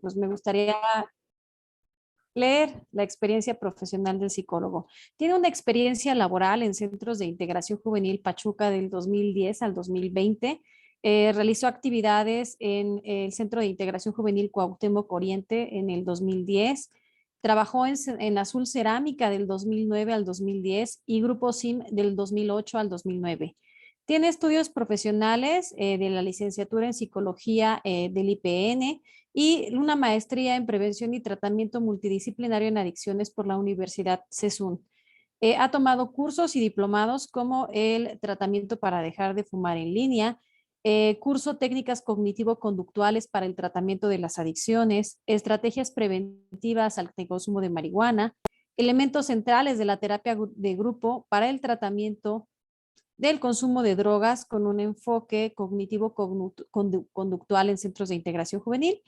pues me gustaría leer la experiencia profesional del psicólogo. Tiene una experiencia laboral en centros de integración juvenil Pachuca del 2010 al 2020. Realizó actividades en el Centro de Integración Juvenil Cuauhtémoc Oriente en el 2010. Trabajó en Azul Cerámica del 2009 al 2010 y Grupo SIM del 2008 al 2009. Tiene estudios profesionales de la licenciatura en psicología del IPN y una maestría en prevención y tratamiento multidisciplinario en adicciones por la Universidad CESUN. Ha tomado cursos y diplomados como el tratamiento para dejar de fumar en línea, curso técnicas cognitivo-conductuales para el tratamiento de las adicciones, estrategias preventivas al consumo de marihuana, elementos centrales de la terapia de grupo para el tratamiento del consumo de drogas con un enfoque cognitivo-conductual en centros de integración juvenil.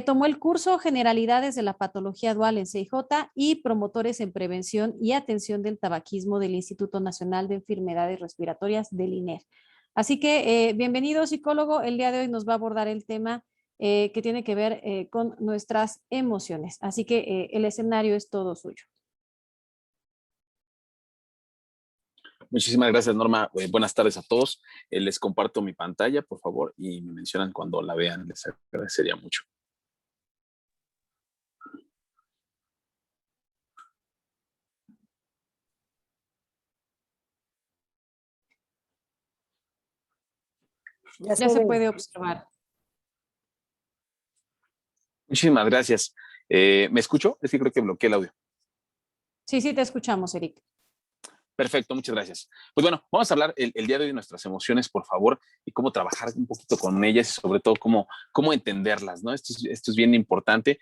Tomó el curso Generalidades de la Patología Dual en CIJ y Promotores en Prevención y Atención del Tabaquismo del Instituto Nacional de Enfermedades Respiratorias del INER. Así que bienvenido psicólogo, el día de hoy nos va a abordar el tema que tiene que ver con nuestras emociones. Así que el escenario es todo suyo. Muchísimas gracias, Norma. Buenas tardes a todos. Les comparto mi pantalla, por favor, y me mencionan cuando la vean. Les agradecería mucho. Ya se puede observar. Muchísimas gracias. ¿Me escucho? Es que creo que bloqueé el audio. Sí, te escuchamos, Eric. Perfecto, muchas gracias. Pues bueno, vamos a hablar el día de hoy de nuestras emociones, por favor, y cómo trabajar un poquito con ellas y sobre todo cómo entenderlas, ¿no? Esto es bien importante,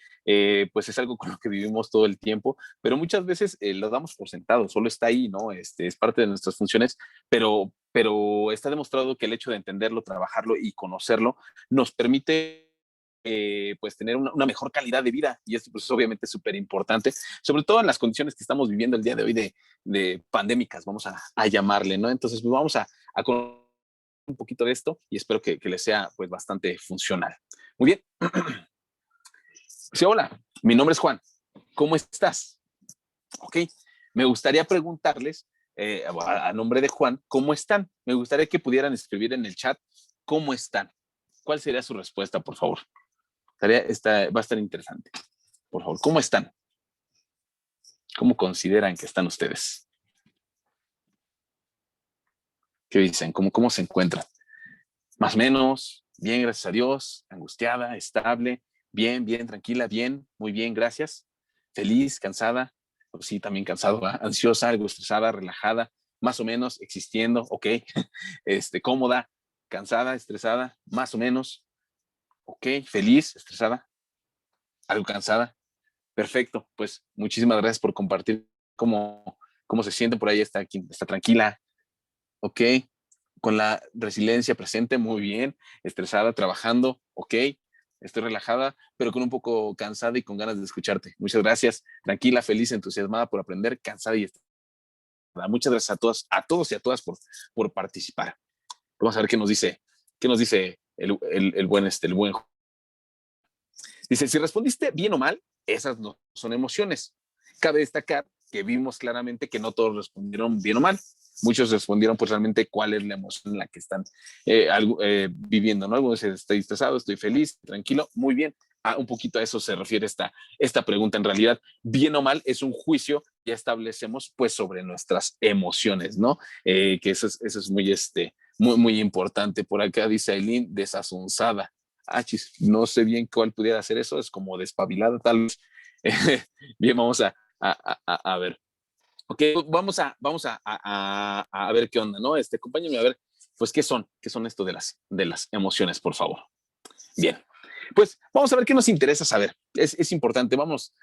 pues es algo con lo que vivimos todo el tiempo, pero muchas veces lo damos por sentado, solo está ahí, ¿no? Es parte de nuestras funciones, pero está demostrado que el hecho de entenderlo, trabajarlo y conocerlo nos permite pues tener una mejor calidad de vida y esto pues obviamente es súper importante, sobre todo en las condiciones que estamos viviendo el día de hoy de pandémicas, vamos a llamarle, ¿no? Entonces pues vamos a conocer un poquito de esto y espero que les sea pues bastante funcional. Muy bien. Sí, hola, mi nombre es Juan. ¿Cómo estás? Ok, me gustaría preguntarles a nombre de Juan, ¿cómo están? Me gustaría que pudieran escribir en el chat ¿cómo están? ¿Cuál sería su respuesta, por favor? Va a estar interesante. Por favor, ¿cómo están? ¿Cómo consideran que están ustedes? ¿Qué dicen? ¿Cómo se encuentran? Más o menos, bien, gracias a Dios, angustiada, estable, bien, tranquila, bien, muy bien, gracias. Feliz, cansada, pues sí, también cansado, ¿verdad? Ansiosa, algo estresada, relajada, más o menos, existiendo, ok. Cómoda, cansada, estresada, más o menos, ok, feliz, estresada, algo cansada. Perfecto, pues muchísimas gracias por compartir cómo se siente por ahí, está tranquila, ok, con la resiliencia presente, muy bien, estresada, trabajando, ok, estoy relajada, pero con un poco cansada y con ganas de escucharte. Muchas gracias, tranquila, feliz, entusiasmada por aprender, cansada y estresada. Muchas gracias a todos y a todas por participar. Vamos a ver qué nos dice el buen. Dice, si respondiste bien o mal, esas no son emociones. Cabe destacar que vimos claramente que no todos respondieron bien o mal. Muchos respondieron pues realmente cuál es la emoción en la que están viviendo, ¿no? Algunos dicen, estoy estresado, estoy feliz, tranquilo, muy bien. Un poquito a eso se refiere esta pregunta. En realidad, bien o mal es un juicio que establecemos pues sobre nuestras emociones, ¿no? Que eso es muy importante. Por acá dice Aileen, desazonzada. No sé bien cuál pudiera hacer eso, es como despabilada tal vez. Bien, vamos a ver. Ok, vamos a ver qué onda, ¿no? Acompáñenme a ver, pues, ¿qué son esto de las emociones, por favor? Bien, pues vamos a ver qué nos interesa saber. Es importante, vámonos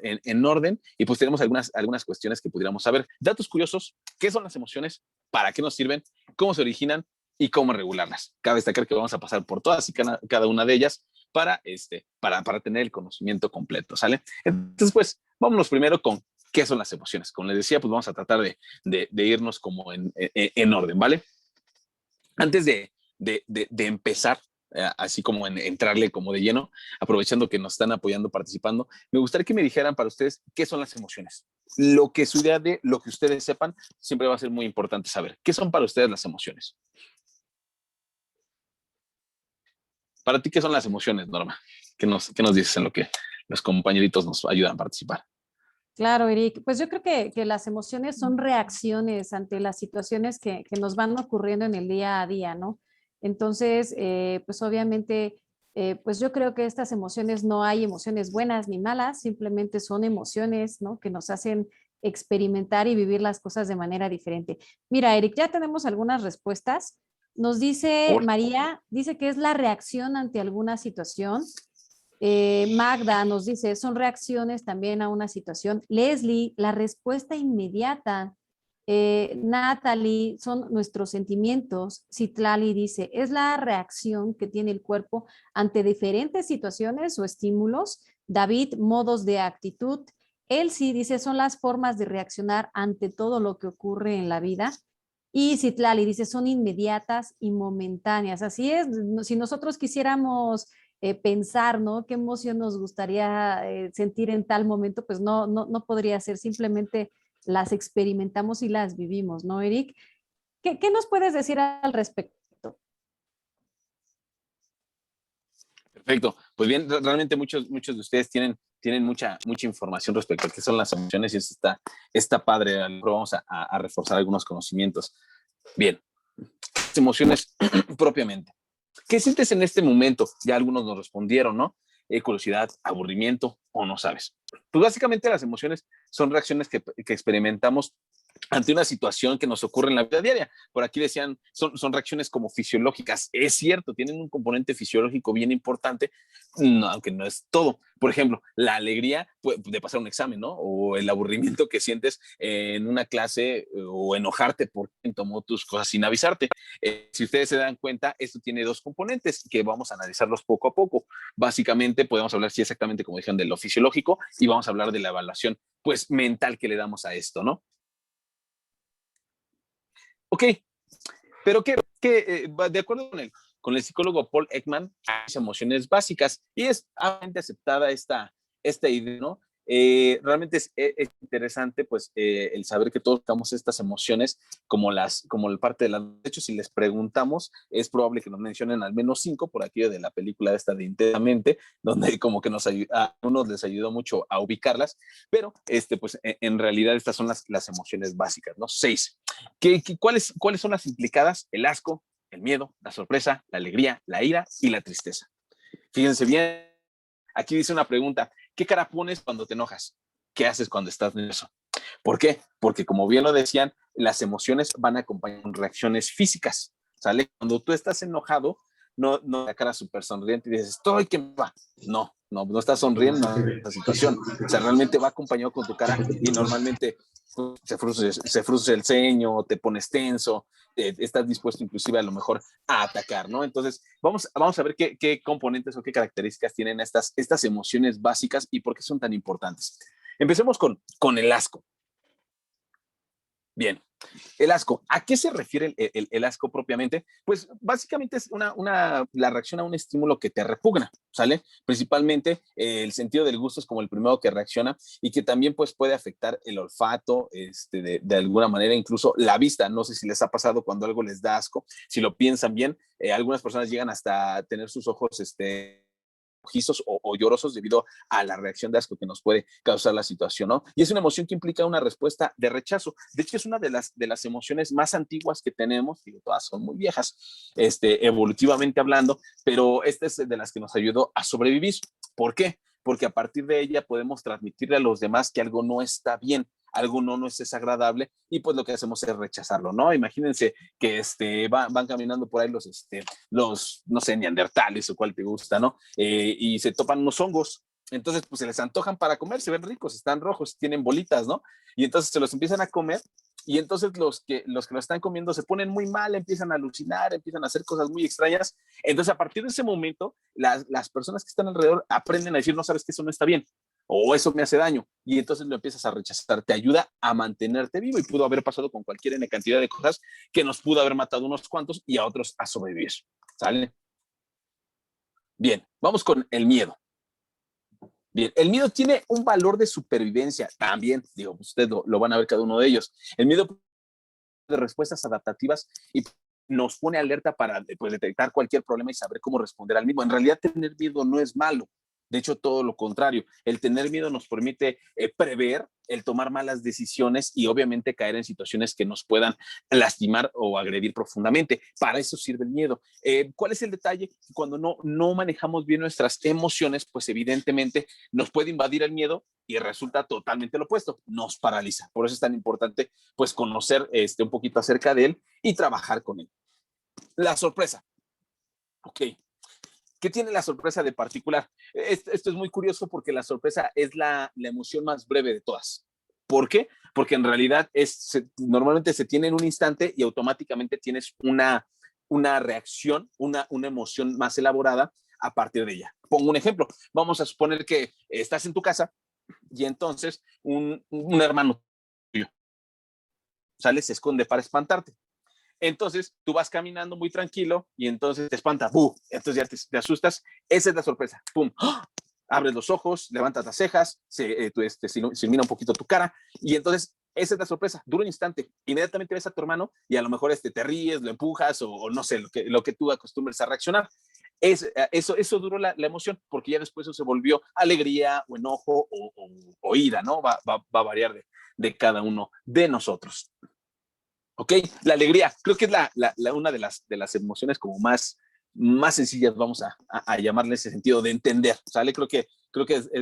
en orden y pues tenemos algunas cuestiones que pudiéramos saber. Datos curiosos, ¿qué son las emociones? ¿Para qué nos sirven? ¿Cómo se originan? Y cómo regularlas. Cabe destacar que vamos a pasar por todas y cada una de ellas para tener el conocimiento completo, ¿sale? Entonces, pues, vámonos primero con qué son las emociones. Como les decía, pues vamos a tratar de irnos como en orden, ¿vale? Antes de empezar, así como en entrarle como de lleno, aprovechando que nos están apoyando, participando, me gustaría que me dijeran para ustedes qué son las emociones. Lo que su idea de lo que ustedes sepan, siempre va a ser muy importante saber. ¿Qué son para ustedes las emociones? Para ti, ¿qué son las emociones, Norma? ¿Qué nos dices en lo que los compañeritos nos ayudan a participar? Claro, Eric. Pues yo creo que las emociones son reacciones ante las situaciones que nos van ocurriendo en el día a día, ¿no? Entonces, pues obviamente, pues yo creo que estas emociones no hay emociones buenas ni malas, simplemente son emociones, ¿no? Que nos hacen experimentar y vivir las cosas de manera diferente. Mira, Eric, ya tenemos algunas respuestas. Nos dice Por María, dice que es la reacción ante alguna situación. Magda nos dice, son reacciones también a una situación. Leslie, la respuesta inmediata. Natalie, son nuestros sentimientos. Citlali dice, es la reacción que tiene el cuerpo ante diferentes situaciones o estímulos. David, modos de actitud. Elsie dice, son las formas de reaccionar ante todo lo que ocurre en la vida. Y Citlali dice, son inmediatas y momentáneas. Así es, si nosotros quisiéramos pensar, ¿no? ¿Qué emoción nos gustaría sentir en tal momento? Pues no podría ser, simplemente las experimentamos y las vivimos, ¿no, Eric? ¿Qué nos puedes decir al respecto? Perfecto. Pues bien, realmente muchos de ustedes tienen mucha información respecto a qué son las emociones y eso está padre. A lo mejor vamos a reforzar algunos conocimientos. Bien, las emociones propiamente. ¿Qué sientes en este momento? Ya algunos nos respondieron, ¿no? Curiosidad, aburrimiento o no sabes. Pues básicamente las emociones son reacciones que experimentamos ante una situación que nos ocurre en la vida diaria. Por aquí decían, son reacciones como fisiológicas. Es cierto, tienen un componente fisiológico bien importante, no, aunque no es todo. Por ejemplo, la alegría de pasar un examen, ¿no? O el aburrimiento que sientes en una clase o enojarte porque tomó tus cosas sin avisarte. Si ustedes se dan cuenta, esto tiene dos componentes que vamos a analizarlos poco a poco. Básicamente podemos hablar, sí, exactamente como dijeron, de lo fisiológico y vamos a hablar de la evaluación, pues, mental que le damos a esto, ¿no? Ok, pero de acuerdo con el psicólogo Paul Ekman, hay emociones básicas y es ampliamente aceptada esta idea, ¿no? Realmente es interesante, pues, el saber que todos tenemos estas emociones como la parte de las. De hecho, si les preguntamos, es probable que nos mencionen al menos 5 por aquello de la película esta de Intensamente, donde como que a unos les ayudó mucho a ubicarlas, pero pues, en realidad estas son las emociones básicas, ¿no? 6. ¿Cuáles son las implicadas? El asco, el miedo, la sorpresa, la alegría, la ira y la tristeza. Fíjense bien, aquí dice una pregunta, ¿qué cara pones cuando te enojas? ¿Qué haces cuando estás nervioso? ¿Por qué? Porque como bien lo decían, las emociones van acompañadas con reacciones físicas, ¿sale? Cuando tú estás enojado, no la cara súper sonriente y dices, estoy que me va. No estás sonriendo en esa situación. O sea, realmente va acompañado con tu cara y normalmente pues, se frustra el ceño, te pones tenso, estás dispuesto inclusive a lo mejor a atacar, ¿no? Entonces, vamos a ver qué componentes o qué características tienen estas emociones básicas y por qué son tan importantes. Empecemos con el asco. Bien, el asco. ¿A qué se refiere el asco propiamente? Pues básicamente es la reacción a un estímulo que te repugna, ¿sale? Principalmente el sentido del gusto es como el primero que reacciona y que también pues puede afectar el olfato, de alguna manera, incluso la vista. No sé si les ha pasado cuando algo les da asco, si lo piensan bien, algunas personas llegan hasta tener sus ojos, rojizos o llorosos debido a la reacción de asco que nos puede causar la situación, ¿no? Y es una emoción que implica una respuesta de rechazo. De hecho, es una de las emociones más antiguas que tenemos, digo, todas son muy viejas, evolutivamente hablando, pero esta es de las que nos ayudó a sobrevivir. ¿Por qué? Porque a partir de ella podemos transmitirle a los demás que algo no está bien, algo no es desagradable y pues lo que hacemos es rechazarlo, ¿no? Imagínense que van caminando por ahí los, no sé, neandertales o cuál te gusta, ¿no? Y se topan unos hongos. Entonces, pues se les antojan para comer, se ven ricos, están rojos, tienen bolitas, ¿no? Y entonces se los empiezan a comer y entonces los que lo están comiendo se ponen muy mal, empiezan a alucinar, empiezan a hacer cosas muy extrañas. Entonces, a partir de ese momento, las personas que están alrededor aprenden a decir, no sabes que eso no está bien o eso me hace daño y entonces lo empiezas a rechazar, te ayuda a mantenerte vivo y pudo haber pasado con cualquier N cantidad de cosas que nos pudo haber matado unos cuantos y a otros a sobrevivir, ¿sale? Bien, vamos con el miedo. Bien, el miedo tiene un valor de supervivencia también, digo, ustedes lo van a ver cada uno de ellos. El miedo de respuestas adaptativas y nos pone alerta para pues, detectar cualquier problema y saber cómo responder al mismo. En realidad, tener miedo no es malo. De hecho, todo lo contrario. El tener miedo nos permite prever, el tomar malas decisiones y obviamente caer en situaciones que nos puedan lastimar o agredir profundamente. Para eso sirve el miedo. ¿Cuál es el detalle? Cuando no manejamos bien nuestras emociones, pues evidentemente nos puede invadir el miedo y resulta totalmente lo opuesto, nos paraliza. Por eso es tan importante pues conocer un poquito acerca de él y trabajar con él. La sorpresa. Ok. ¿Qué tiene la sorpresa de particular? Esto es muy curioso porque la sorpresa es la emoción más breve de todas. ¿Por qué? Porque en realidad normalmente se tiene en un instante y automáticamente tienes una reacción, una emoción más elaborada a partir de ella. Pongo un ejemplo. Vamos a suponer que estás en tu casa y entonces un hermano tuyo sale, se esconde para espantarte. Entonces tú vas caminando muy tranquilo y entonces te espanta, entonces ya te asustas. Esa es la sorpresa. ¡Pum! ¡Oh! Abres los ojos, levantas las cejas, se ilumina un poquito tu cara y entonces esa es la sorpresa. Dura un instante. Inmediatamente ves a tu hermano y a lo mejor te ríes, lo empujas o no sé, lo que tú acostumbres a reaccionar. Eso duró la emoción, porque ya después eso se volvió alegría o enojo o ira, ¿no? Va a variar de cada uno de nosotros. ¿Ok? La alegría, creo que es una de las emociones como más sencillas, vamos a llamarle ese sentido de entender, ¿sale? Creo que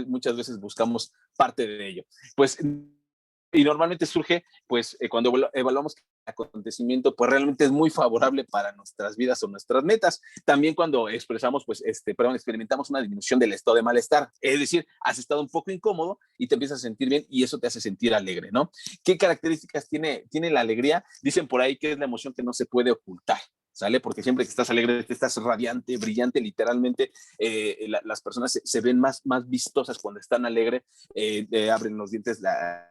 muchas veces buscamos parte de ello. Pues, y normalmente surge, pues, cuando evaluamos el acontecimiento, pues realmente es muy favorable para nuestras vidas o nuestras metas. También cuando expresamos, pues, experimentamos una disminución del estado de malestar, es decir, has estado un poco incómodo y te empiezas a sentir bien y eso te hace sentir alegre, ¿no? ¿Qué características tiene la alegría? Dicen por ahí que es la emoción que no se puede ocultar. ¿Sale? Porque siempre que estás alegre, estás radiante, brillante, literalmente las personas se ven más vistosas cuando están alegres, abren los dientes, a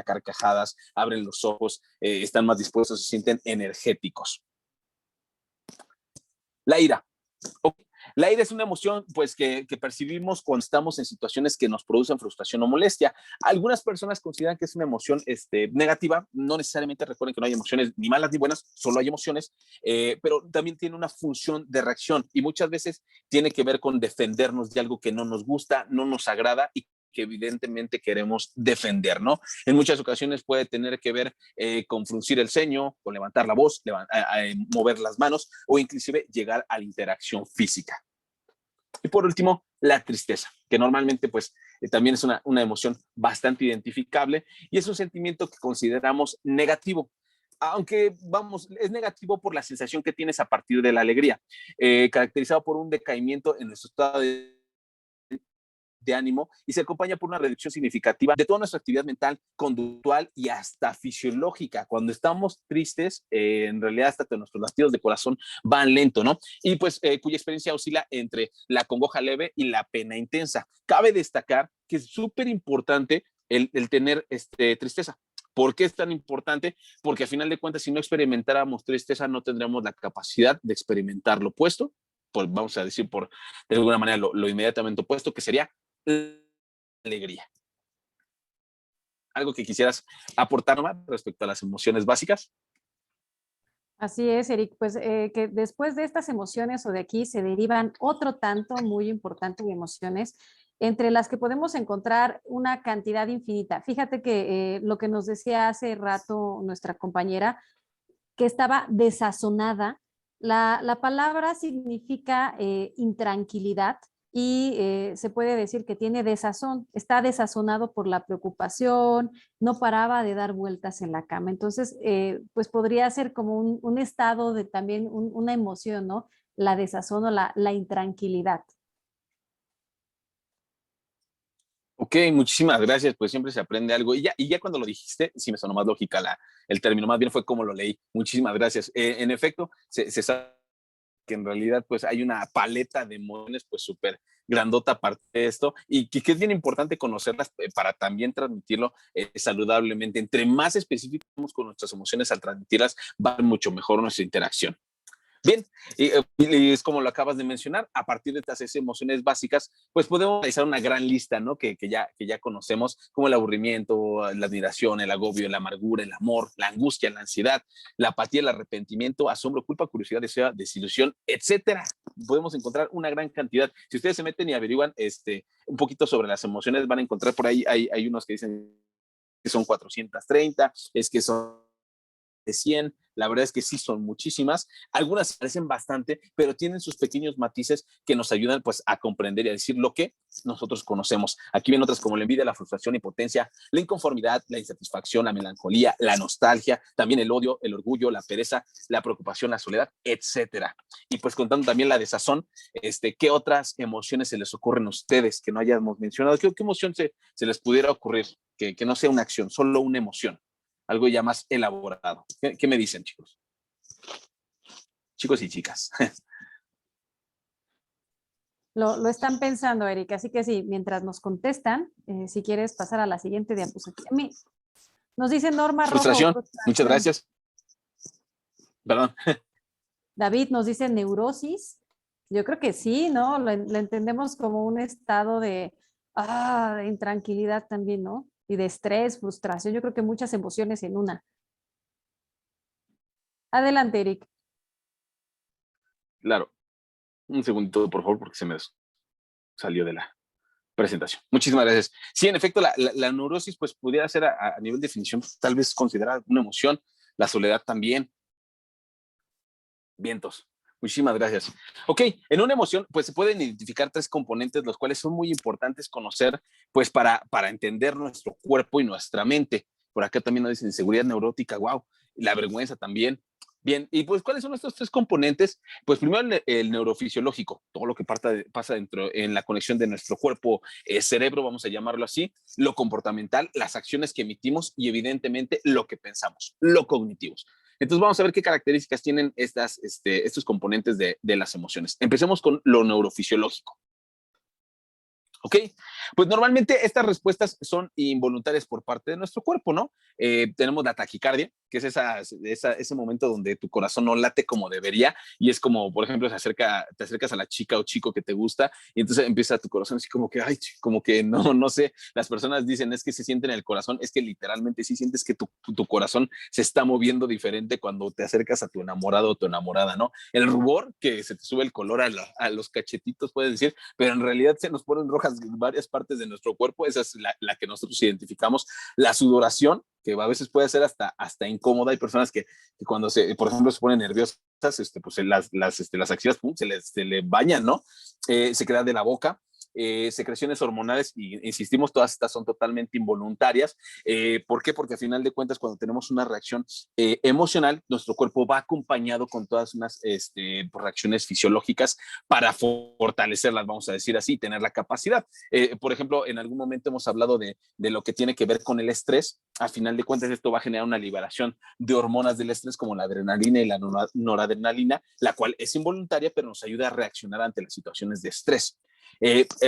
carcajadas, abren los ojos, están más dispuestos, se sienten energéticos. La ira. Okay. La ira es una emoción pues, que percibimos cuando estamos en situaciones que nos producen frustración o molestia. Algunas personas consideran que es una emoción negativa. No necesariamente, recuerden que no hay emociones ni malas ni buenas, solo hay emociones, pero también tiene una función de reacción y muchas veces tiene que ver con defendernos de algo que no nos gusta, no nos agrada y que evidentemente queremos defender, ¿no? En muchas ocasiones puede tener que ver con fruncir el ceño, con levantar la voz, mover las manos o inclusive llegar a la interacción física. Y por último, la tristeza, que normalmente pues también es una emoción bastante identificable y es un sentimiento que consideramos negativo. Aunque, vamos, es negativo por la sensación que tienes a partir de la alegría, caracterizado por un decaimiento en nuestro estado de ánimo y se acompaña por una reducción significativa de toda nuestra actividad mental, conductual y hasta fisiológica. Cuando estamos tristes, en realidad hasta nuestros latidos de corazón van lento, ¿no? Y pues cuya experiencia oscila entre la congoja leve y la pena intensa. Cabe destacar que es súper importante el tener tristeza. ¿Por qué es tan importante? Porque a final de cuentas, si no experimentáramos tristeza, no tendríamos la capacidad de experimentar lo opuesto, vamos a decir de alguna manera lo inmediatamente opuesto, que sería alegría. ¿Algo que quisieras aportar más respecto a las emociones básicas? Así es, Eric, pues que después de estas emociones o de aquí se derivan otro tanto muy importante de emociones, entre las que podemos encontrar una cantidad infinita. Fíjate que lo que nos decía hace rato nuestra compañera, que estaba desazonada, la palabra significa intranquilidad y se puede decir que tiene desazón, está desazonado por la preocupación, no paraba de dar vueltas en la cama. Entonces, pues podría ser como un estado de también una emoción, ¿no? La desazón o la intranquilidad. Ok, muchísimas gracias, pues siempre se aprende algo. Y ya cuando lo dijiste, sí me sonó más lógica el término, más bien fue como lo leí. Muchísimas gracias. En efecto, se sabe que en realidad pues hay una paleta de emociones pues súper grandota aparte de esto y que es bien importante conocerlas para también transmitirlo saludablemente. Entre más específicos con nuestras emociones al transmitirlas, va mucho mejor nuestra interacción. Bien, y es como lo acabas de mencionar, a partir de estas 6 emociones básicas, pues podemos realizar una gran lista, ¿no? Que ya conocemos, como el aburrimiento, la admiración, el agobio, la amargura, el amor, la angustia, la ansiedad, la apatía, el arrepentimiento, asombro, culpa, curiosidad, deseo, desilusión, etcétera. Podemos encontrar una gran cantidad. Si ustedes se meten y averiguan un poquito sobre las emociones, van a encontrar por ahí, hay unos que dicen que son 430, es que son de 100, la verdad es que sí son muchísimas, algunas parecen bastante, pero tienen sus pequeños matices que nos ayudan pues a comprender y a decir lo que nosotros conocemos. Aquí vienen otras como la envidia, la frustración, impotencia, la inconformidad, la insatisfacción, la melancolía, la nostalgia, también el odio, el orgullo, la pereza, la preocupación, la soledad, etcétera. Y pues contando también la desazón, ¿qué otras emociones se les ocurren a ustedes que no hayamos mencionado? ¿Qué emoción se les pudiera ocurrir? Que no sea una acción, solo una emoción, algo ya más elaborado. ¿Qué me dicen, chicos? Chicos y chicas. Lo están pensando, Erika, así que sí, mientras nos contestan, si quieres pasar a la siguiente diapositiva. Nos dice Norma Rojo, Frustración. Muchas frustración. gracias. Perdón. David nos dice neurosis. Yo creo que sí, ¿no? Lo entendemos como un estado de intranquilidad también, ¿no? Y de estrés, frustración. Yo creo que muchas emociones en una. Adelante, Eric. Claro. Un segundito, por favor, porque se me salió de la presentación. Muchísimas gracias. Sí, en efecto, la neurosis pues pudiera ser a nivel de definición tal vez considerada una emoción, la soledad también. Vientos. Muchísimas gracias. Ok, en una emoción, pues se pueden identificar 3 componentes, los cuales son muy importantes conocer, pues para entender nuestro cuerpo y nuestra mente. Por acá también nos dicen inseguridad neurótica, wow, la vergüenza también. Bien, y pues, ¿cuáles son estos 3 componentes? Pues primero el neurofisiológico, todo lo que pasa dentro en la conexión de nuestro cuerpo, cerebro, vamos a llamarlo así, lo comportamental, las acciones que emitimos y evidentemente lo que pensamos, lo cognitivos. Entonces vamos a ver qué características tienen estos componentes de las emociones. Empecemos con lo neurofisiológico. ¿Ok? Pues normalmente estas respuestas son involuntarias por parte de nuestro cuerpo, ¿no? Tenemos la taquicardia, que es ese momento donde tu corazón no late como debería y es como, por ejemplo, te acercas a la chica o chico que te gusta y entonces empieza tu corazón así como que, ay, como que no sé, las personas dicen es que se siente en el corazón, es que literalmente sí sientes que tu corazón se está moviendo diferente cuando te acercas a tu enamorado o tu enamorada, ¿no? El rubor, que se te sube el color a los cachetitos, puedes decir, pero en realidad se nos ponen rojas varias partes de nuestro cuerpo, esa es la que nosotros identificamos, la sudoración, que a veces puede ser hasta incómoda. Hay personas que cuando por ejemplo, se ponen nerviosas, pues las axilas se le bañan, ¿no? Se queda de la boca. Secreciones hormonales, y insistimos, todas estas son totalmente involuntarias. ¿Por qué? Porque a final de cuentas, cuando tenemos una reacción emocional, nuestro cuerpo va acompañado con todas unas reacciones fisiológicas para fortalecerlas, vamos a decir así, tener la capacidad. Por ejemplo, en algún momento hemos hablado de lo que tiene que ver con el estrés. A final de cuentas, esto va a generar una liberación de hormonas del estrés como la adrenalina y la noradrenalina, la cual es involuntaria, pero nos ayuda a reaccionar ante las situaciones de estrés.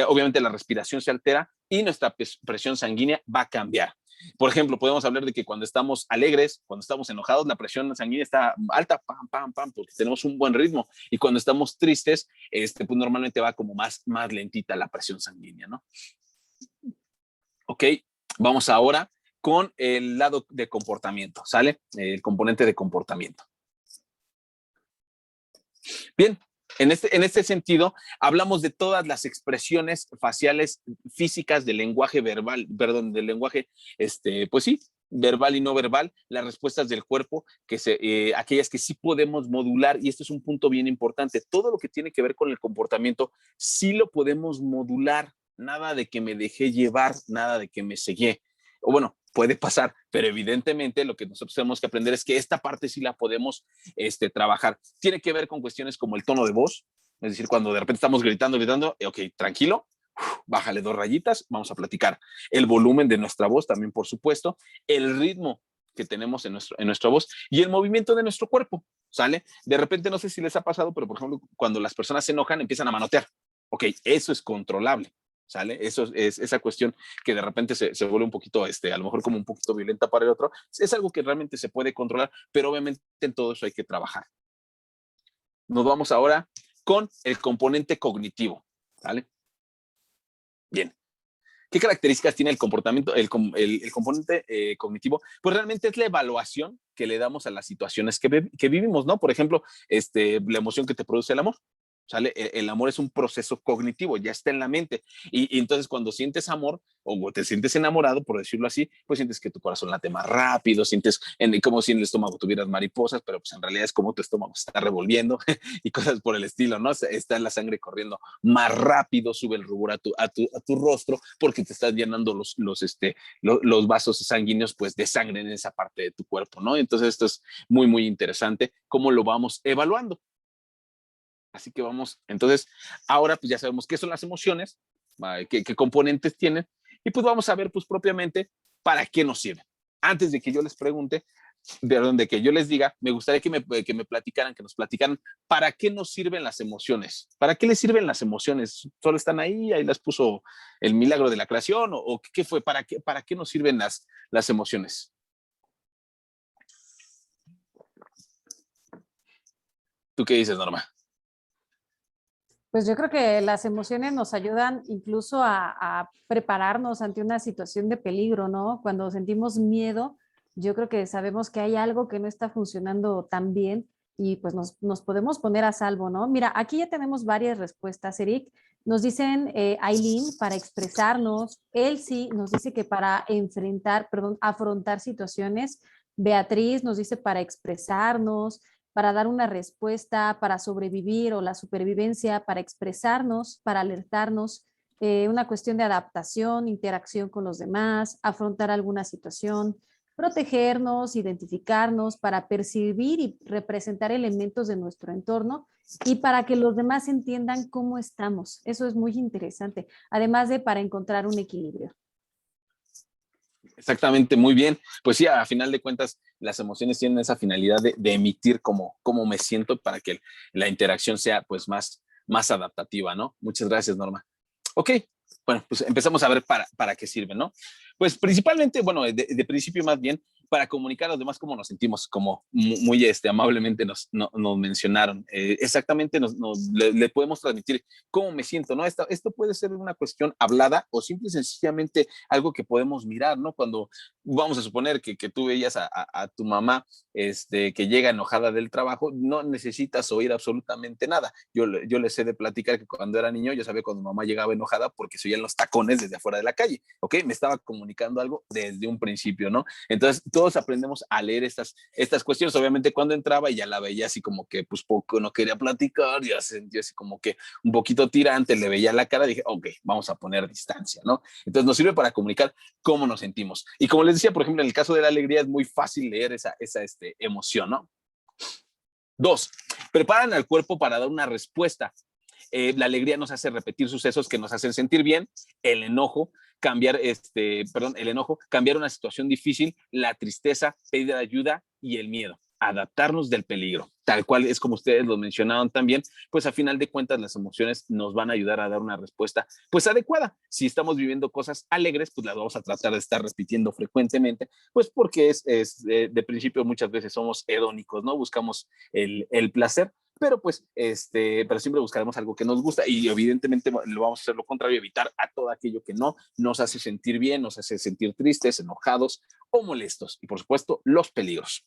Obviamente la respiración se altera y nuestra presión sanguínea va a cambiar. Por ejemplo, podemos hablar de que cuando estamos alegres, cuando estamos enojados, la presión sanguínea está alta, pam, pam, pam, porque tenemos un buen ritmo. Y cuando estamos tristes, pues normalmente va como más lentita la presión sanguínea, ¿no? Ok, vamos ahora con el lado de comportamiento, ¿sale? El componente de comportamiento. Bien, en este sentido, hablamos de todas las expresiones faciales físicas del lenguaje verbal, perdón, del lenguaje, pues sí, verbal y no verbal, las respuestas del cuerpo, aquellas que sí podemos modular, y esto es un punto bien importante, todo lo que tiene que ver con el comportamiento, sí lo podemos modular, nada de que me dejé llevar, nada de que me cegué, o bueno, puede pasar, pero evidentemente lo que nosotros tenemos que aprender es que esta parte sí la podemos trabajar. Tiene que ver con cuestiones como el tono de voz, es decir, cuando de repente estamos gritando, ok, tranquilo, bájale 2 rayitas, vamos a platicar. El volumen de nuestra voz también, por supuesto, el ritmo que tenemos en nuestra voz y el movimiento de nuestro cuerpo, ¿sale? De repente, no sé si les ha pasado, pero por ejemplo, cuando las personas se enojan, empiezan a manotear. Ok, eso es controlable. ¿Sale? Eso es esa cuestión que de repente se vuelve un poquito, a lo mejor como un poquito violenta para el otro. Es algo que realmente se puede controlar, pero obviamente en todo eso hay que trabajar. Nos vamos ahora con el componente cognitivo, ¿vale? Bien. ¿Qué características tiene el comportamiento, el componente cognitivo? Pues realmente es la evaluación que le damos a las situaciones que vivimos, ¿no? Por ejemplo, la emoción que te produce el amor. ¿Sale? El amor es un proceso cognitivo, ya está en la mente. Y entonces cuando sientes amor o te sientes enamorado, por decirlo así, pues sientes que tu corazón late más rápido, sientes como si en el estómago tuvieras mariposas, pero pues en realidad es como tu estómago se está revolviendo y cosas por el estilo, ¿no? Está la sangre corriendo más rápido, sube el rubor a tu rostro porque te estás llenando los vasos sanguíneos pues de sangre en esa parte de tu cuerpo, ¿no? Entonces esto es muy, muy interesante cómo lo vamos evaluando. Así que vamos, entonces, ahora pues ya sabemos qué son las emociones, qué componentes tienen, y pues vamos a ver pues propiamente para qué nos sirven. Antes de que yo les pregunte, de que yo les diga, me gustaría que me platicaran, que nos platicaran para qué nos sirven las emociones. ¿Para qué les sirven las emociones? ¿Solo están ahí las puso el milagro de la creación? ¿O qué fue? ¿Para qué nos sirven las emociones? ¿Tú qué dices, Norma? Pues yo creo que las emociones nos ayudan incluso a prepararnos ante una situación de peligro, ¿no? Cuando sentimos miedo, yo creo que sabemos que hay algo que no está funcionando tan bien y pues nos podemos poner a salvo, ¿no? Mira, aquí ya tenemos varias respuestas, Eric. Nos dicen Aileen para expresarnos, Elsie nos dice que para afrontar situaciones, Beatriz nos dice para expresarnos, para dar una respuesta, para sobrevivir o la supervivencia, para expresarnos, para alertarnos, una cuestión de adaptación, interacción con los demás, afrontar alguna situación, protegernos, identificarnos, para percibir y representar elementos de nuestro entorno y para que los demás entiendan cómo estamos. Eso es muy interesante, además de para encontrar un equilibrio. Exactamente, muy bien. Pues sí, a final de cuentas, las emociones tienen esa finalidad de emitir cómo me siento para que la interacción sea pues más adaptativa, ¿no? Muchas gracias, Norma. Ok, bueno, pues empezamos a ver para qué sirve, ¿no? Pues principalmente, bueno, de principio más bien, para comunicar a los demás cómo nos sentimos, como muy amablemente nos mencionaron. Exactamente le podemos transmitir cómo me siento, ¿no? Esto puede ser una cuestión hablada o simple y sencillamente algo que podemos mirar, ¿no? Cuando vamos a suponer que tú veías a tu mamá que llega enojada del trabajo, no necesitas oír absolutamente nada. Yo les he de platicar que cuando era niño, yo sabía cuando mamá llegaba enojada porque se oían los tacones desde afuera de la calle, ¿ok? Me estaba comunicando algo desde un principio, ¿no? Entonces, todos aprendemos a leer estas cuestiones. Obviamente, cuando entraba y ya la veía así como que, pues, poco no quería platicar, ya se sentía así como que un poquito tirante, le veía la cara, dije, ok, vamos a poner distancia, ¿no? Entonces, nos sirve para comunicar cómo nos sentimos. Y como les decía, por ejemplo, en el caso de la alegría, es muy fácil leer esa emoción, ¿no? 2, preparan al cuerpo para dar una respuesta. La alegría nos hace repetir sucesos que nos hacen sentir bien, el enojo, cambiar una situación difícil, la tristeza, pedir ayuda y el miedo, adaptarnos del peligro. Tal cual es como ustedes lo mencionaron también, pues a final de cuentas las emociones nos van a ayudar a dar una respuesta pues adecuada. Si estamos viviendo cosas alegres, pues las vamos a tratar de estar repitiendo frecuentemente, pues porque de principio muchas veces somos hedónicos, ¿no? Buscamos el placer, pero pues, pero siempre buscaremos algo que nos gusta y evidentemente lo vamos a hacer lo contrario, evitar a todo aquello que no nos hace sentir bien, nos hace sentir tristes, enojados o molestos. Y por supuesto, los peligros.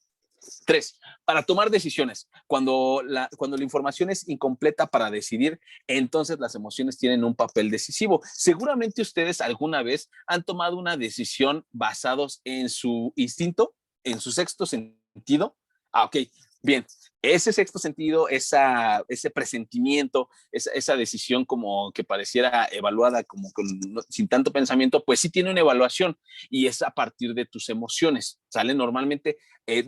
3, para tomar decisiones. Cuando la información es incompleta para decidir, entonces las emociones tienen un papel decisivo. Seguramente ustedes alguna vez han tomado una decisión basados en su instinto, en su sexto sentido. Ok, bien. Ese sexto sentido, ese presentimiento, esa decisión como que pareciera evaluada sin tanto pensamiento, pues sí tiene una evaluación y es a partir de tus emociones. ¿Sale? Normalmente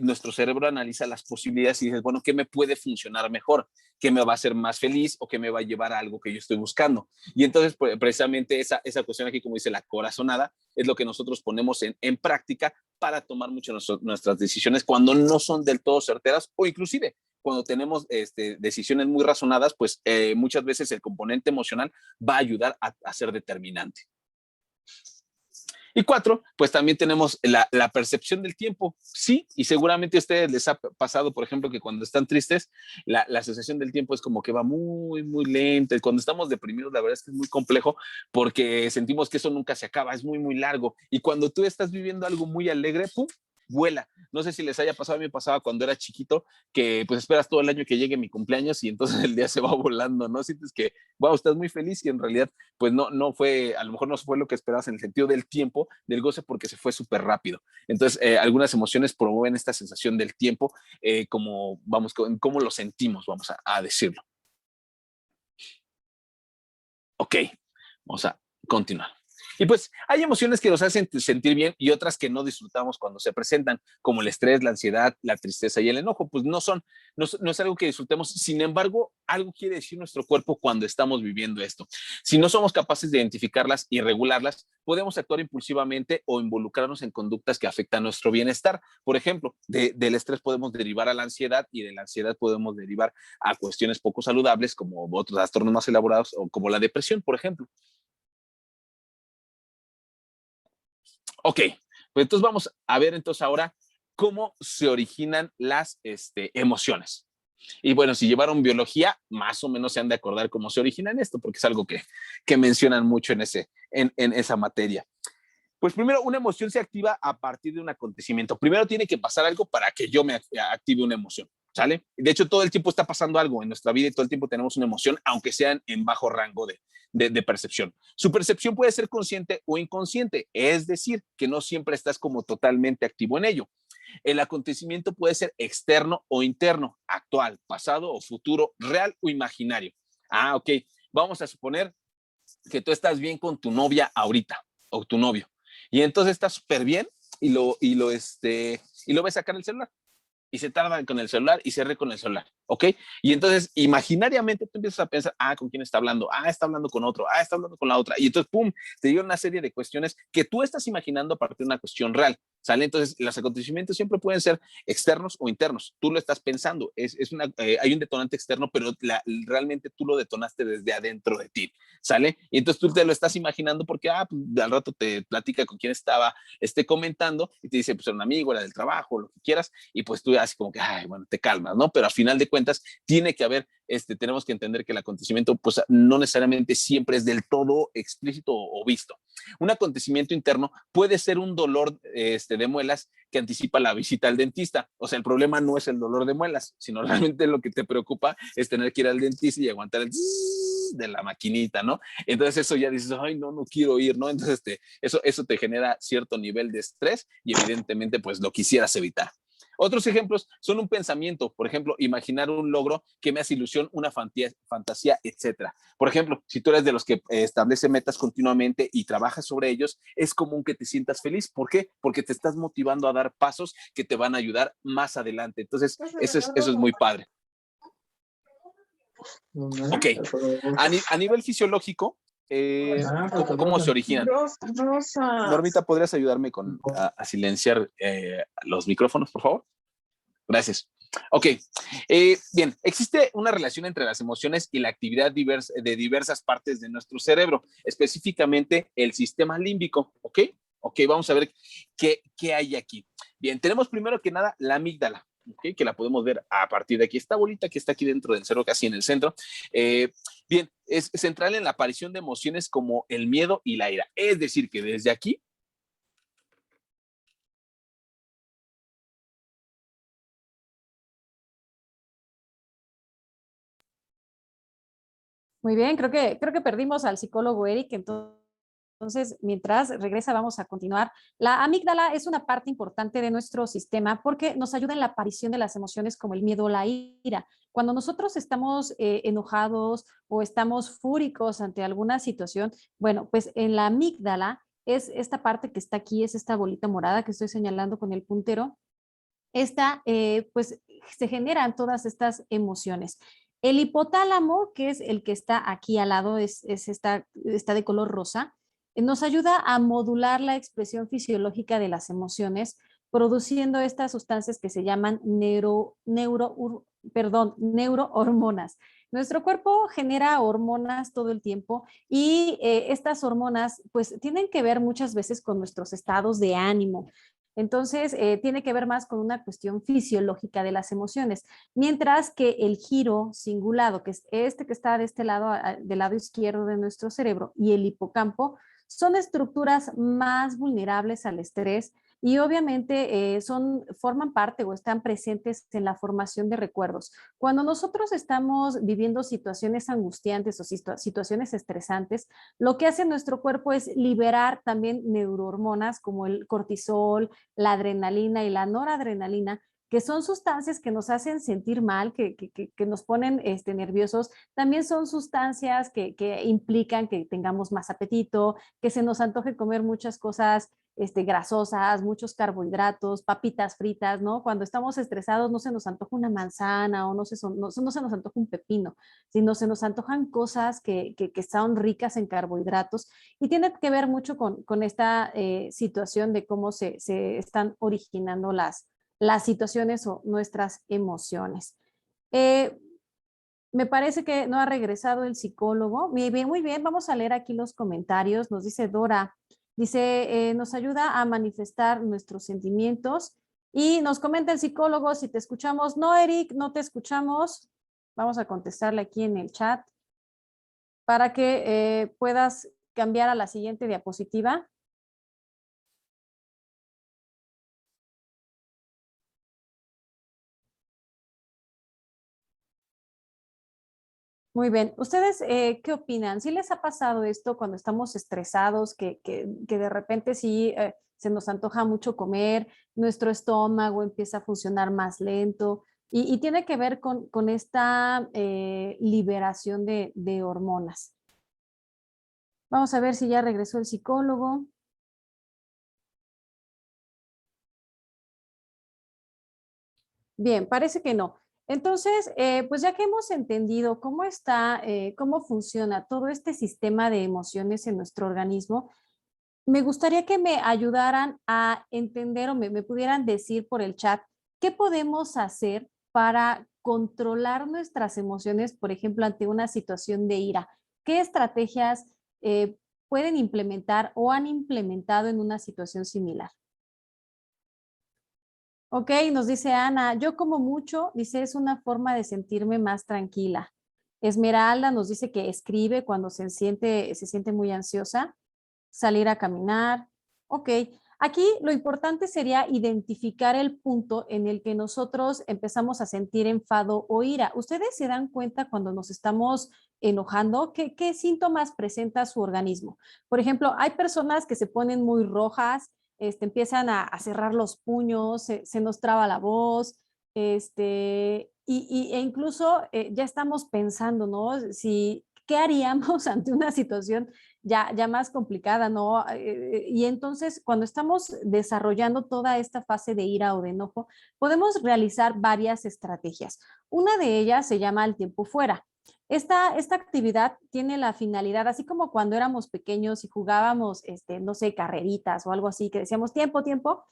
nuestro cerebro analiza las posibilidades y dice, bueno, ¿qué me puede funcionar mejor? ¿Qué me va a hacer más feliz o qué me va a llevar a algo que yo estoy buscando? Y entonces, pues, precisamente esa cuestión aquí, como dice la corazonada, es lo que nosotros ponemos en práctica para tomar nuestras decisiones cuando no son del todo certeras o inclusive cuando tenemos decisiones muy razonadas, pues muchas veces el componente emocional va a ayudar a ser determinante. Y 4, pues también tenemos la percepción del tiempo. Sí, y seguramente a ustedes les ha pasado, por ejemplo, que cuando están tristes, la sensación del tiempo es como que va muy, muy lenta. Y cuando estamos deprimidos, la verdad es que es muy complejo porque sentimos que eso nunca se acaba, es muy, muy largo. Y cuando tú estás viviendo algo muy alegre, ¡pum!, vuela. No sé si les haya pasado, a mí me pasaba cuando era chiquito, que pues esperas todo el año que llegue mi cumpleaños y entonces el día se va volando, ¿no? Sientes que, wow, estás muy feliz y en realidad pues no fue, a lo mejor no fue lo que esperabas en el sentido del tiempo, del goce, porque se fue súper rápido. Entonces, algunas emociones promueven esta sensación del tiempo, como, vamos, cómo lo sentimos, vamos a decirlo. Ok, vamos a continuar. Y pues hay emociones que nos hacen sentir bien y otras que no disfrutamos cuando se presentan, como el estrés, la ansiedad, la tristeza y el enojo. Pues no es algo que disfrutemos. Sin embargo, algo quiere decir nuestro cuerpo cuando estamos viviendo esto. Si no somos capaces de identificarlas y regularlas, podemos actuar impulsivamente o involucrarnos en conductas que afectan nuestro bienestar. Por ejemplo, del estrés podemos derivar a la ansiedad y de la ansiedad podemos derivar a cuestiones poco saludables como otros trastornos más elaborados o como la depresión, por ejemplo. Ok, pues entonces vamos a ver entonces ahora cómo se originan las emociones. Y bueno, si llevaron biología, más o menos se han de acordar cómo se originan esto, porque es algo que mencionan mucho en esa materia. Pues primero, una emoción se activa a partir de un acontecimiento. Primero tiene que pasar algo para que yo me active una emoción, ¿sale? De hecho, todo el tiempo está pasando algo en nuestra vida y todo el tiempo tenemos una emoción, aunque sean en bajo rango de percepción. Su percepción puede ser consciente o inconsciente, es decir, que no siempre estás como totalmente activo en ello. El acontecimiento puede ser externo o interno, actual, pasado o futuro, real o imaginario. Ah, ok. Vamos a suponer que tú estás bien con tu novia ahorita o tu novio. Y entonces está súper bien y lo ves sacar el celular y se tarda con el celular y se ríe con el celular, ¿ok? Y entonces imaginariamente tú empiezas a pensar, ¿con quién está hablando? Está hablando con otro, está hablando con la otra. Y entonces, pum, te dio una serie de cuestiones que tú estás imaginando a partir de una cuestión real, ¿sale? Entonces, los acontecimientos siempre pueden ser externos o internos. Tú lo estás pensando, hay un detonante externo, pero realmente tú lo detonaste desde adentro de ti, ¿sale? Y entonces tú te lo estás imaginando porque, pues, al rato te platica con quién estaba comentando y te dice, pues, era un amigo, era del trabajo, lo que quieras, y pues tú así como que, bueno, te calmas, ¿no? Pero a final de cuentas tiene que haber, tenemos que entender que el acontecimiento, pues no necesariamente siempre es del todo explícito o visto. Un acontecimiento interno puede ser un dolor de muelas que anticipa la visita al dentista. O sea, el problema no es el dolor de muelas, sino realmente lo que te preocupa es tener que ir al dentista y aguantar el de la maquinita, ¿no? Entonces eso ya dices, ay, no quiero ir, ¿no? Entonces eso te genera cierto nivel de estrés y evidentemente pues lo quisieras evitar. Otros ejemplos son un pensamiento, por ejemplo, imaginar un logro que me hace ilusión, una fantasía, etcétera. Por ejemplo, si tú eres de los que establece metas continuamente y trabajas sobre ellos, es común que te sientas feliz. ¿Por qué? Porque te estás motivando a dar pasos que te van a ayudar más adelante. Entonces, eso es muy padre. Ok, a nivel fisiológico, ¿cómo se originan? Normita, ¿podrías ayudarme a silenciar los micrófonos, por favor? Gracias. Ok, bien, existe una relación entre las emociones y la actividad de diversas partes de nuestro cerebro, específicamente el sistema límbico, ¿ok? Ok, vamos a ver qué hay aquí. Bien, tenemos primero que nada la amígdala, ¿okay? Que la podemos ver a partir de aquí, esta bolita que está aquí dentro del cerebro, casi en el centro. Bien, es central en la aparición de emociones como el miedo y la ira, es decir, que desde aquí Muy bien, creo que perdimos al psicólogo Eric, entonces mientras regresa vamos a continuar. La amígdala es una parte importante de nuestro sistema porque nos ayuda en la aparición de las emociones como el miedo o la ira. Cuando nosotros estamos enojados o estamos fúricos ante alguna situación, bueno, pues en la amígdala es esta parte que está aquí, es esta bolita morada que estoy señalando con el puntero. Pues se generan todas estas emociones. El hipotálamo, que es el que está aquí al lado, está de color rosa, nos ayuda a modular la expresión fisiológica de las emociones, produciendo estas sustancias que se llaman neurohormonas. Nuestro cuerpo genera hormonas todo el tiempo y estas hormonas pues tienen que ver muchas veces con nuestros estados de ánimo. Entonces, tiene que ver más con una cuestión fisiológica de las emociones, mientras que el giro cingulado, que es este que está de este lado, del lado izquierdo de nuestro cerebro, y el hipocampo, son estructuras más vulnerables al estrés y obviamente forman parte o están presentes en la formación de recuerdos. Cuando nosotros estamos viviendo situaciones angustiantes o situaciones estresantes, lo que hace nuestro cuerpo es liberar también neurohormonas como el cortisol, la adrenalina y la noradrenalina, que son sustancias que nos hacen sentir mal, que nos ponen nerviosos. También son sustancias que implican que tengamos más apetito, que se nos antoje comer muchas cosas grasosas, muchos carbohidratos, papitas fritas, ¿no? Cuando estamos estresados no se nos antoja una manzana o no se nos antoja un pepino, sino se nos antojan cosas que son ricas en carbohidratos y tiene que ver mucho con esta situación de cómo se están originando las situaciones o nuestras emociones. Eh, Me parece que no ha regresado el psicólogo. Muy bien, vamos a leer aquí los comentarios. Nos dice Dora, dice, nos ayuda a manifestar nuestros sentimientos y nos comenta el psicólogo si te escuchamos. No, Eric, no te escuchamos. Vamos a contestarle aquí en el chat para que puedas cambiar a la siguiente diapositiva. Muy bien. ¿Ustedes qué opinan? ¿Sí les ha pasado esto cuando estamos estresados, que de repente sí se nos antoja mucho comer, nuestro estómago empieza a funcionar más lento y tiene que ver con esta liberación de hormonas? Vamos a ver si ya regresó el psicólogo. Bien, parece que no. Entonces, pues ya que hemos entendido cómo está, cómo funciona todo este sistema de emociones en nuestro organismo, me gustaría que me ayudaran a entender o me pudieran decir por el chat qué podemos hacer para controlar nuestras emociones, por ejemplo, ante una situación de ira. ¿Qué estrategias pueden implementar o han implementado en una situación similar? Ok, nos dice Ana, yo como mucho, dice, es una forma de sentirme más tranquila. Esmeralda nos dice que escribe cuando se siente muy ansiosa, salir a caminar. Ok, aquí lo importante sería identificar el punto en el que nosotros empezamos a sentir enfado o ira. ¿Ustedes se dan cuenta cuando nos estamos enojando? ¿Qué síntomas presenta su organismo? Por ejemplo, hay personas que se ponen muy rojas, empiezan a cerrar los puños, se nos traba la voz, e incluso ya estamos pensando, ¿no? Si, ¿qué haríamos ante una situación ya más complicada, ¿no? Y entonces, cuando estamos desarrollando toda esta fase de ira o de enojo, podemos realizar varias estrategias. Una de ellas se llama el tiempo fuera. Esta actividad tiene la finalidad, así como cuando éramos pequeños y jugábamos, no sé, carreritas o algo así, que decíamos tiempo, tiempo,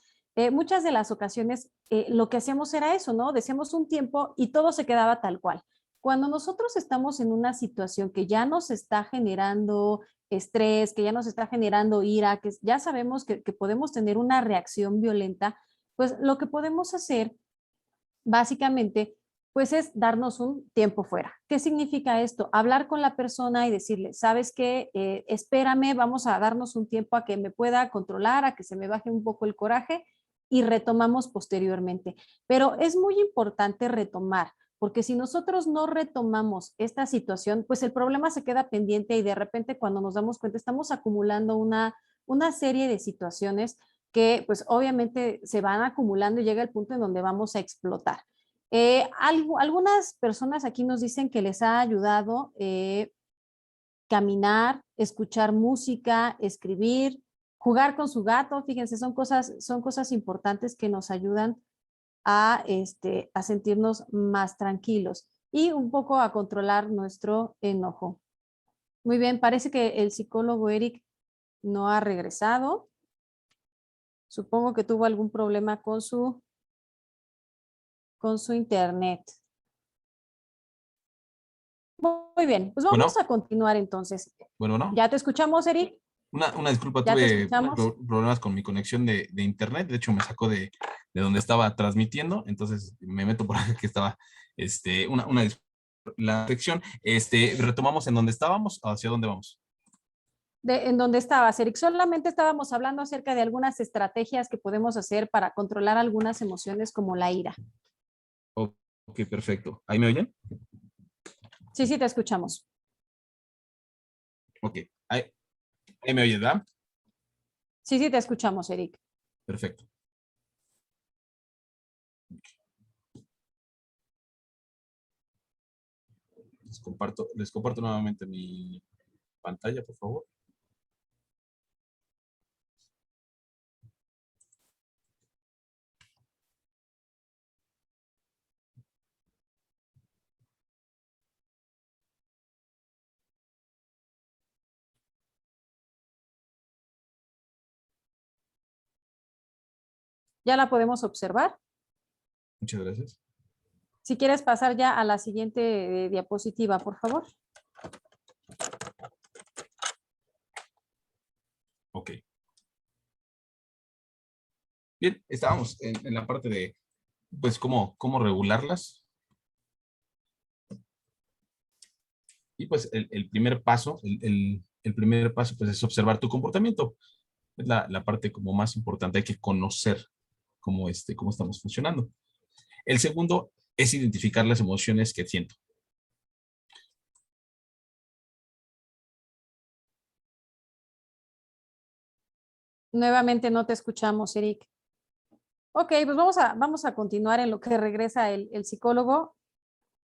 muchas de las ocasiones lo que hacíamos era eso, ¿no? Decíamos un tiempo y todo se quedaba tal cual. Cuando nosotros estamos en una situación que ya nos está generando estrés, que ya nos está generando ira, que ya sabemos que podemos tener una reacción violenta, pues lo que podemos hacer básicamente pues es darnos un tiempo fuera. ¿Qué significa esto? Hablar con la persona y decirle, ¿sabes qué? Espérame, vamos a darnos un tiempo a que me pueda controlar, a que se me baje un poco el coraje y retomamos posteriormente. Pero es muy importante retomar, porque si nosotros no retomamos esta situación, pues el problema se queda pendiente y de repente cuando nos damos cuenta estamos acumulando una serie de situaciones que pues obviamente se van acumulando y llega el punto en donde vamos a explotar. Algunas personas aquí nos dicen que les ha ayudado caminar, escuchar música, escribir, jugar con su gato. Fíjense, son cosas importantes que nos ayudan a sentirnos más tranquilos y un poco a controlar nuestro enojo. Muy bien, parece que el psicólogo Eric no ha regresado. Supongo que tuvo algún problema con su internet. Muy bien, pues vamos Bueno, a continuar entonces. bueno, ¿no? ¿Ya te escuchamos, Eric? Una disculpa, ¿Ya te tuve escuchamos? problemas con mi conexión de internet, de hecho me sacó de donde estaba transmitiendo, entonces me meto por acá que estaba, la sección, retomamos en donde estábamos, ¿hacia dónde vamos? En donde estabas, Eric. Solamente estábamos hablando acerca de algunas estrategias que podemos hacer para controlar algunas emociones como la ira. Ok, perfecto. ¿Ahí me oyen? Sí, sí, te escuchamos. Ok, ahí me oyen, ¿verdad? Sí, sí, te escuchamos, Eric. Perfecto. Les comparto nuevamente mi pantalla, por favor. ¿Ya la podemos observar? Muchas gracias. Si quieres pasar ya a la siguiente diapositiva, por favor. Ok. Bien, estábamos en la parte de, pues, cómo regularlas. Y pues el primer paso, el primer paso, pues, es observar tu comportamiento. Es la parte como más importante, hay que conocer cómo estamos funcionando. El segundo es identificar las emociones que siento. Nuevamente no te escuchamos, Eric. Ok, pues vamos a continuar en lo que regresa el psicólogo.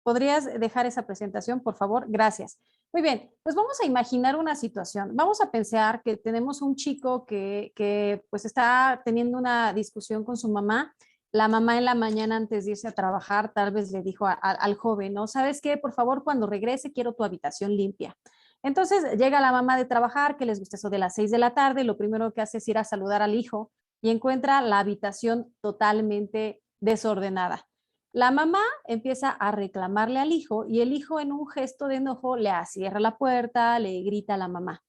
¿Podrías dejar esa presentación, por favor? Gracias. Muy bien, pues vamos a imaginar una situación. Vamos a pensar que tenemos un chico que pues está teniendo una discusión con su mamá. La mamá en la mañana antes de irse a trabajar tal vez le dijo al joven, ¿no? ¿Sabes qué? Por favor, cuando regrese quiero tu habitación limpia. Entonces llega la mamá de trabajar, que les gusta eso de las 6 de la tarde, lo primero que hace es ir a saludar al hijo y encuentra la habitación totalmente desordenada. La mamá empieza a reclamarle al hijo y el hijo en un gesto de enojo le cierra la puerta, le grita a la mamá.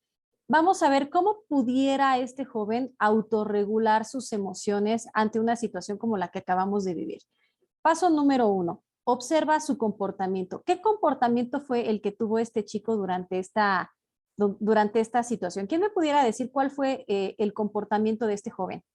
Vamos a ver cómo pudiera este joven autorregular sus emociones ante una situación como la que acabamos de vivir. Paso número 1, observa su comportamiento. ¿Qué comportamiento fue el que tuvo este chico durante esta situación? ¿Quién me pudiera decir cuál fue el comportamiento de este joven?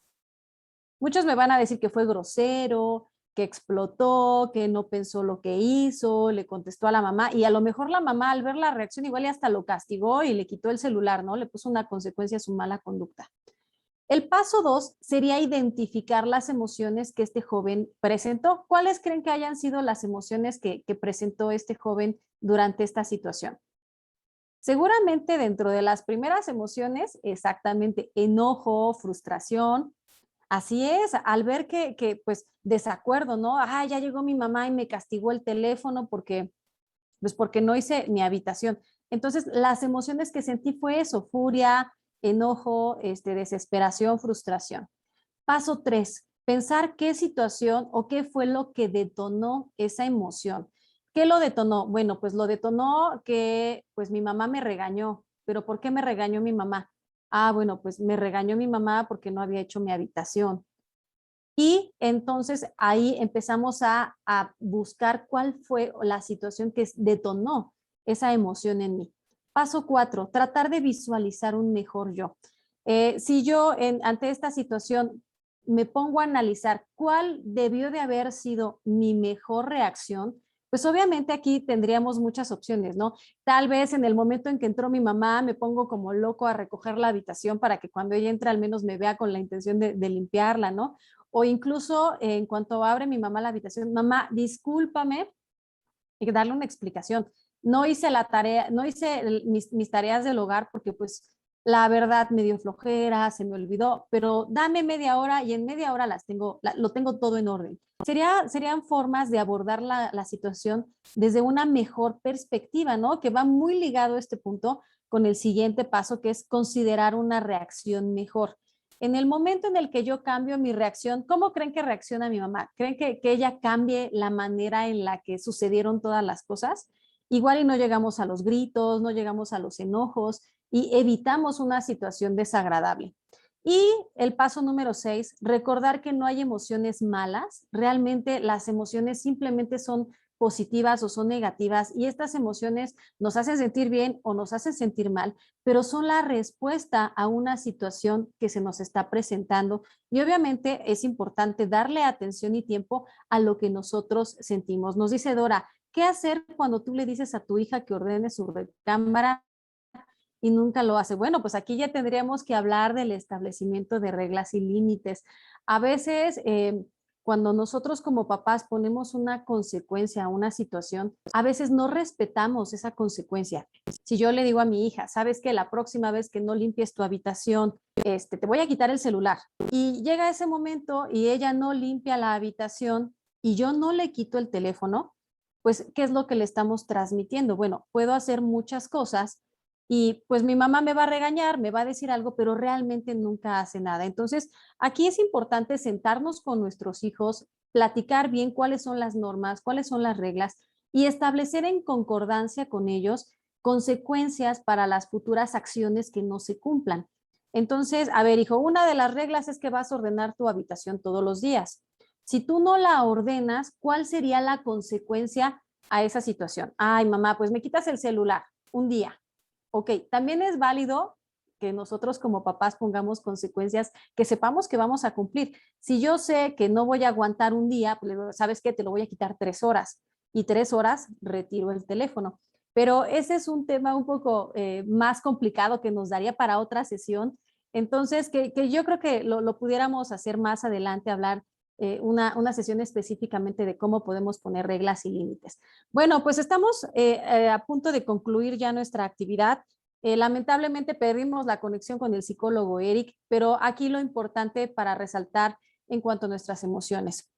Muchos me van a decir que fue grosero, que explotó, que no pensó lo que hizo, le contestó a la mamá y a lo mejor la mamá al ver la reacción igual y hasta lo castigó y le quitó el celular, ¿no? Le puso una consecuencia a su mala conducta. El paso 2 sería identificar las emociones que este joven presentó. ¿Cuáles creen que hayan sido las emociones que presentó este joven durante esta situación? Seguramente dentro de las primeras emociones, exactamente enojo, frustración. Así es, al ver pues, desacuerdo, ¿no? Ah, ya llegó mi mamá y me castigó el teléfono porque no hice mi habitación. Entonces, las emociones que sentí fue eso, furia, enojo, desesperación, frustración. Paso 3, pensar qué situación o qué fue lo que detonó esa emoción. ¿Qué lo detonó? Bueno, pues lo detonó que pues mi mamá me regañó. ¿Pero por qué me regañó mi mamá? Ah, bueno, pues me regañó mi mamá porque no había hecho mi habitación. Y entonces ahí empezamos a buscar cuál fue la situación que detonó esa emoción en mí. Paso 4, tratar de visualizar un mejor yo. Si yo ante esta situación me pongo a analizar cuál debió de haber sido mi mejor reacción, pues obviamente aquí tendríamos muchas opciones, ¿no? Tal vez en el momento en que entró mi mamá me pongo como loco a recoger la habitación para que cuando ella entre al menos me vea con la intención de limpiarla, ¿no? O incluso en cuanto abre mi mamá la habitación, mamá, discúlpame, y darle una explicación. No hice la tarea, no hice mis tareas del hogar porque pues la verdad me dio flojera, se me olvidó, pero dame media hora y en media hora lo tengo todo en orden. Serían formas de abordar la situación desde una mejor perspectiva, ¿no? Que va muy ligado este punto con el siguiente paso, que es considerar una reacción mejor. En el momento en el que yo cambio mi reacción, ¿cómo creen que reacciona mi mamá? ¿Creen que ella cambie la manera en la que sucedieron todas las cosas? igual y no llegamos a los gritos, no llegamos a los enojos y evitamos una situación desagradable. Y el paso número 6, recordar que no hay emociones malas, realmente las emociones simplemente son positivas o son negativas y estas emociones nos hacen sentir bien o nos hacen sentir mal, pero son la respuesta a una situación que se nos está presentando y obviamente es importante darle atención y tiempo a lo que nosotros sentimos. Nos dice Dora, ¿qué hacer cuando tú le dices a tu hija que ordene su recámara y nunca lo hace? Bueno, pues aquí ya tendríamos que hablar del establecimiento de reglas y límites. A veces, cuando nosotros como papás ponemos una consecuencia a una situación, a veces no respetamos esa consecuencia. Si yo le digo a mi hija, sabes que la próxima vez que no limpies tu habitación, te voy a quitar el celular. Y llega ese momento y ella no limpia la habitación y yo no le quito el teléfono, pues, ¿qué es lo que le estamos transmitiendo? Bueno, puedo hacer muchas cosas y pues mi mamá me va a regañar, me va a decir algo, pero realmente nunca hace nada. Entonces, aquí es importante sentarnos con nuestros hijos, platicar bien cuáles son las normas, cuáles son las reglas y establecer en concordancia con ellos consecuencias para las futuras acciones que no se cumplan. Entonces, a ver, hijo, una de las reglas es que vas a ordenar tu habitación todos los días. Si tú no la ordenas, ¿cuál sería la consecuencia a esa situación? Ay, mamá, pues me quitas el celular un día. Ok, también es válido que nosotros como papás pongamos consecuencias que sepamos que vamos a cumplir. Si yo sé que no voy a aguantar un día, pues ¿sabes qué? Te lo voy a quitar 3 horas y 3 horas retiro el teléfono. Pero ese es un tema un poco más complicado que nos daría para otra sesión. Entonces, que yo creo que lo pudiéramos hacer más adelante, hablar una sesión específicamente de cómo podemos poner reglas y límites. Bueno, pues estamos a punto de concluir ya nuestra actividad. Lamentablemente perdimos la conexión con el psicólogo Eric, pero aquí lo importante para resaltar en cuanto a nuestras emociones.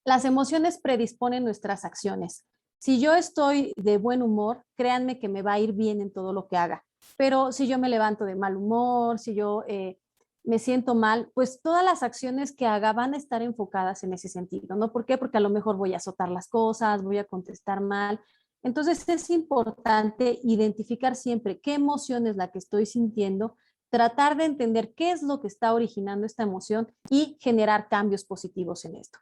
Las emociones predisponen nuestras acciones. Si yo estoy de buen humor, créanme que me va a ir bien en todo lo que haga. Pero si yo me levanto de mal humor, si yo me siento mal, pues todas las acciones que haga van a estar enfocadas en ese sentido, ¿no? ¿Por qué? Porque a lo mejor voy a azotar las cosas, voy a contestar mal. Entonces es importante identificar siempre qué emoción es la que estoy sintiendo, tratar de entender qué es lo que está originando esta emoción y generar cambios positivos en esto.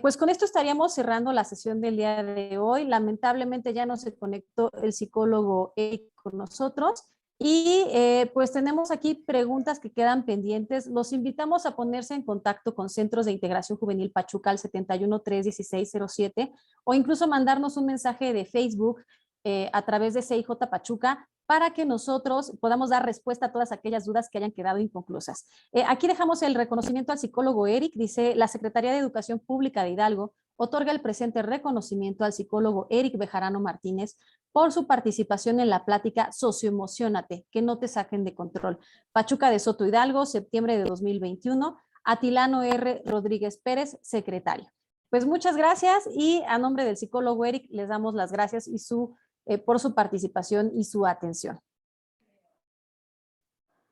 Pues con esto estaríamos cerrando la sesión del día de hoy. Lamentablemente ya no se conectó el psicólogo Eric con nosotros. Y pues tenemos aquí preguntas que quedan pendientes. Los invitamos a ponerse en contacto con Centros de Integración Juvenil Pachuca al 71-316-07 o incluso mandarnos un mensaje de Facebook a través de CIJ Pachuca para que nosotros podamos dar respuesta a todas aquellas dudas que hayan quedado inconclusas. Aquí dejamos el reconocimiento al psicólogo Eric. Dice, la Secretaría de Educación Pública de Hidalgo otorga el presente reconocimiento al psicólogo Eric Bejarano Martínez por su participación en la plática Socioemociónate, que no te saquen de control. Pachuca de Soto Hidalgo, septiembre de 2021. Atilano R. Rodríguez Pérez, secretario. Pues muchas gracias y a nombre del psicólogo Eric les damos las gracias y por su participación y su atención.